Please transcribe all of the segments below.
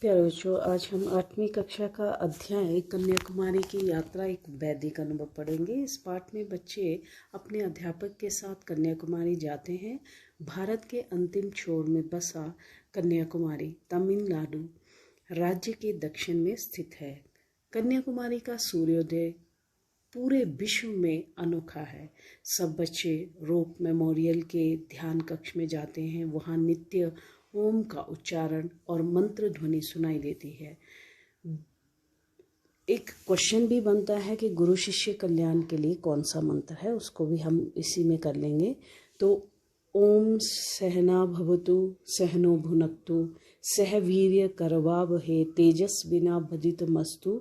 प्यारे बच्चों, आज हम 8वीं कक्षा का अध्याय कन्याकुमारी की यात्रा एक वैदिक अनुभव पढ़ेंगे। इस पाठ में बच्चे अपने अध्यापक के साथ कन्याकुमारी जाते हैं। भारत के अंतिम छोर में बसा कन्याकुमारी तमिलनाडु राज्य के दक्षिण में स्थित है। कन्याकुमारी का सूर्योदय पूरे विश्व में अनोखा है। सब बच्चे रोप मेमोरियल के ध्यान कक्ष में जाते हैं। वहाँ नित्य ओम का उच्चारण और मंत्र ध्वनि सुनाई देती है। एक क्वेश्चन भी बनता है कि गुरु शिष्य कल्याण के लिए कौन सा मंत्र है, उसको भी हम इसी में कर लेंगे। तो ओम सहना भवतु सहनो भुनक्तु सह वीर्य करवावहे तेजस्विनावधीतमस्तु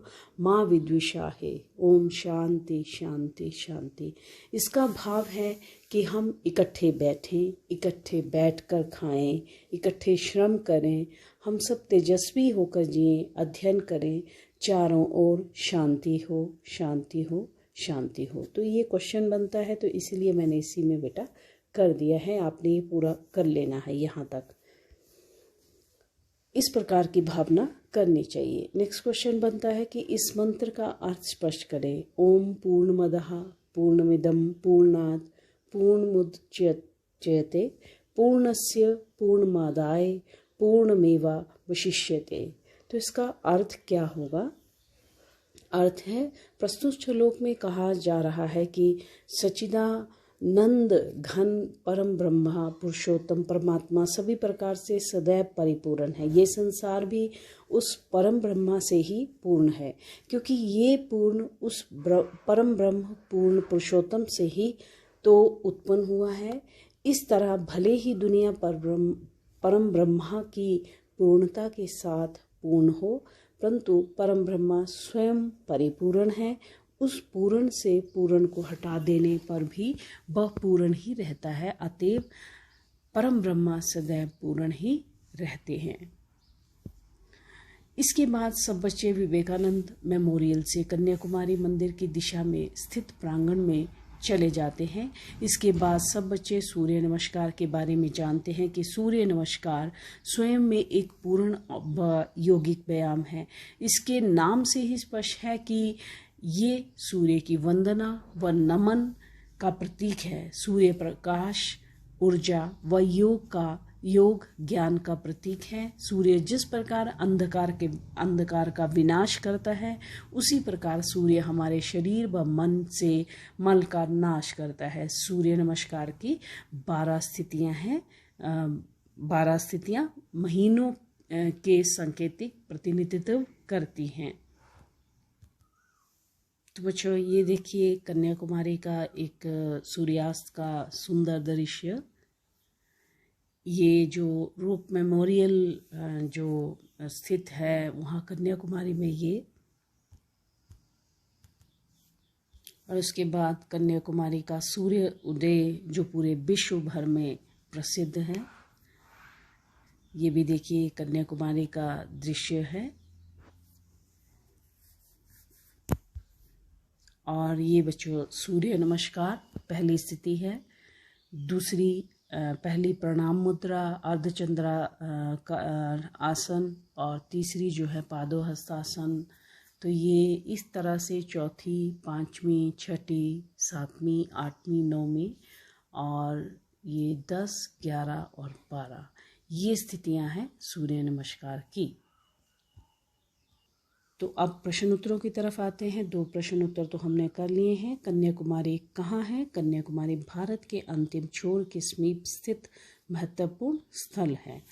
माँ विद्विषाहे। ओम शांति शांति शांति। इसका भाव है कि हम इकट्ठे बैठें, इकट्ठे बैठकर खाएं, इकट्ठे श्रम करें, हम सब तेजस्वी होकर जिएं, अध्ययन करें, चारों ओर शांति हो शांति हो शांति हो। तो ये क्वेश्चन बनता है, तो इसलिए मैंने इसी में बेटा कर दिया है। आपने ये पूरा कर लेना है यहाँ तक। इस प्रकार की भावना करनी चाहिए। नेक्स्ट क्वेश्चन बनता है कि इस मंत्र का अर्थ स्पष्ट करें। ओम पूर्णमदः पूर्णमिदं पूर्णात् पूर्णमुदच्यते पूर्णस्य पूर्णमादाय पूर्णमेवावशिष्यते। तो इसका अर्थ क्या होगा? अर्थ है, प्रस्तुत श्लोक में कहा जा रहा है कि सच्चिदानंद घन परम ब्रह्मा पुरुषोत्तम परमात्मा सभी प्रकार से सदैव परिपूर्ण है। ये संसार भी उस परम ब्रह्मा से ही पूर्ण है, क्योंकि ये पूर्ण उस परम ब्रह्म पूर्ण पुरुषोत्तम से ही तो उत्पन्न हुआ है। इस तरह भले ही दुनिया परम ब्रह्मा की पूर्णता के साथ पूर्ण हो, परंतु परम ब्रह्मा स्वयं परिपूर्ण है। उस पूर्ण से पूर्ण को हटा देने पर भी वह पूर्ण ही रहता है। अतएव परम ब्रह्मा सदैव पूर्ण ही रहते हैं। इसके बाद सब बच्चे विवेकानंद मेमोरियल से कन्याकुमारी मंदिर की दिशा में स्थित प्रांगण में चले जाते हैं। इसके बाद सब बच्चे सूर्य नमस्कार के बारे में जानते हैं कि सूर्य नमस्कार स्वयं में एक पूर्ण यौगिक व्यायाम है। इसके नाम से ही स्पष्ट है कि ये सूर्य की वंदना व नमन का प्रतीक है। सूर्य प्रकाश, ऊर्जा व योग ज्ञान का प्रतीक है। सूर्य जिस प्रकार अंधकार का विनाश करता है, उसी प्रकार सूर्य हमारे शरीर व मन से मल का नाश करता है। सूर्य नमस्कार की 12 स्थितियां हैं। 12 स्थितियां महीनों के सांकेतिक प्रतिनिधित्व करती हैं। तो बच्चों, ये देखिए कन्याकुमारी का एक सूर्यास्त का सुंदर दृश्य। ये जो रूप मेमोरियल जो स्थित है वहाँ कन्याकुमारी में ये, और उसके बाद कन्याकुमारी का सूर्य उदय जो पूरे विश्व भर में प्रसिद्ध है। ये भी देखिए कन्याकुमारी का दृश्य है। और ये बच्चों सूर्य नमस्कार पहली स्थिति है। दूसरी पहली प्रणाम मुद्रा, अर्धचंद्रा का आसन, और तीसरी जो है पादो हस्तासन। तो ये इस तरह से चौथी, पांचवी, छठी, सातवीं, आठवीं, नौवीं और ये 10, 11 और 12 ये स्थितियां हैं सूर्य नमस्कार की। तो अब प्रश्न उत्तरों की तरफ आते हैं। 2 प्रश्न उत्तर तो हमने कर लिए हैं। कन्याकुमारी कहाँ है? कन्याकुमारी भारत के अंतिम छोर के समीप स्थित महत्वपूर्ण स्थल है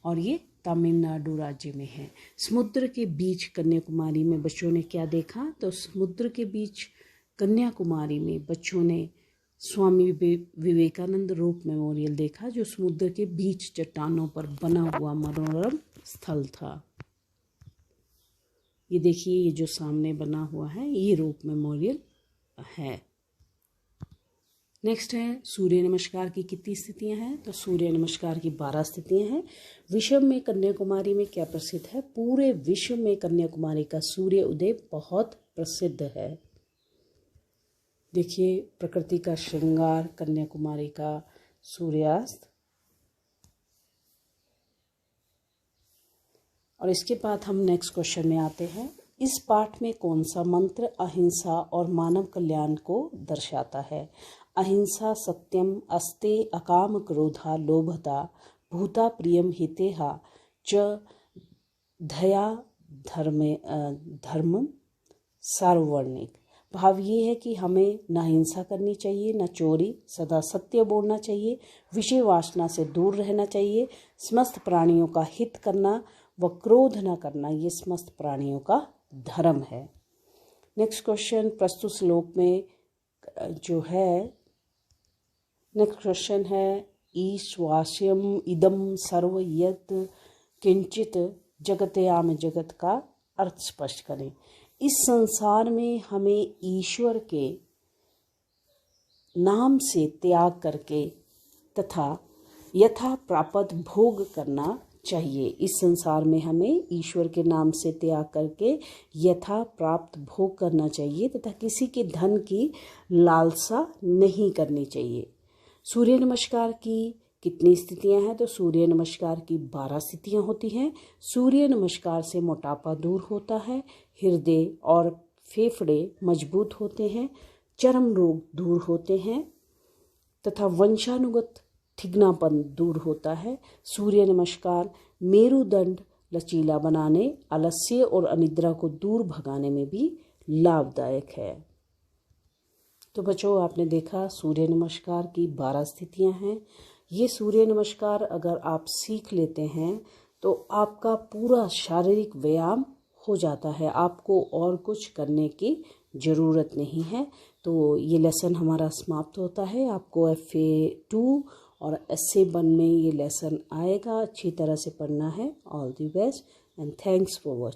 और ये तमिलनाडु राज्य में है। समुद्र के बीच कन्याकुमारी में बच्चों ने क्या देखा? तो समुद्र के बीच कन्याकुमारी में बच्चों ने स्वामी विवेकानंद रोप मेमोरियल देखा, जो समुद्र के बीच चट्टानों पर बना हुआ मनोरम स्थल था। ये देखिए, ये जो सामने बना हुआ है ये रोप मेमोरियल है। नेक्स्ट है सूर्य नमस्कार की कितनी स्थितियां हैं? तो सूर्य नमस्कार की 12 स्थितियां हैं। विश्व में कन्याकुमारी में क्या प्रसिद्ध है? पूरे विश्व में कन्याकुमारी का सूर्य उदय बहुत प्रसिद्ध है। देखिए प्रकृति का श्रृंगार, कन्याकुमारी का सूर्यास्त। और इसके बाद हम नेक्स्ट क्वेश्चन में आते हैं। इस पाठ में कौन सा मंत्र अहिंसा और मानव कल्याण को दर्शाता है? अहिंसा सत्यम अस्ते अकाम क्रोधा लोभता भूता प्रियम हितेहा च धया धर्म सार्ववर्णिक। भाव ये है कि हमें न हिंसा करनी चाहिए, न चोरी, सदा सत्य बोलना चाहिए, विषय वासना से दूर रहना चाहिए, समस्त प्राणियों का हित करना व क्रोध न करना, ये समस्त प्राणियों का धर्म है। नेक्स्ट क्वेश्चन प्रस्तुत श्लोक में जो है, नेक्स्ट क्वेश्चन है ईश्वास्यम इदम सर्व यत् किंचित जगत्याम जगत का अर्थ स्पष्ट करें। इस संसार में हमें ईश्वर के नाम से त्याग करके तथा यथा प्राप्त भोग करना चाहिए। इस संसार में हमें ईश्वर के नाम से त्याग करके यथा प्राप्त भोग करना चाहिए तथा किसी के धन की लालसा नहीं करनी चाहिए। सूर्य नमस्कार की कितनी स्थितियां हैं? तो सूर्य नमस्कार की 12 स्थितियां होती हैं। सूर्य नमस्कार से मोटापा दूर होता है, हृदय और फेफड़े मजबूत होते हैं, चर्म रोग दूर होते हैं तथा वंशानुगत थिगनापन दूर होता है। सूर्य नमस्कार मेरुदंड लचीला बनाने, आलस्य और अनिद्रा को दूर भगाने में भी लाभदायक है। तो बच्चों, आपने देखा सूर्य नमस्कार की 12 स्थितियां हैं। ये सूर्य नमस्कार अगर आप सीख लेते हैं तो आपका पूरा शारीरिक व्यायाम हो जाता है, आपको और कुछ करने की ज़रूरत नहीं है। तो ये लेसन हमारा समाप्त होता है। आपको FA2 और SA1 में ये लेसन आएगा, अच्छी तरह से पढ़ना है। All the best and thanks for watching.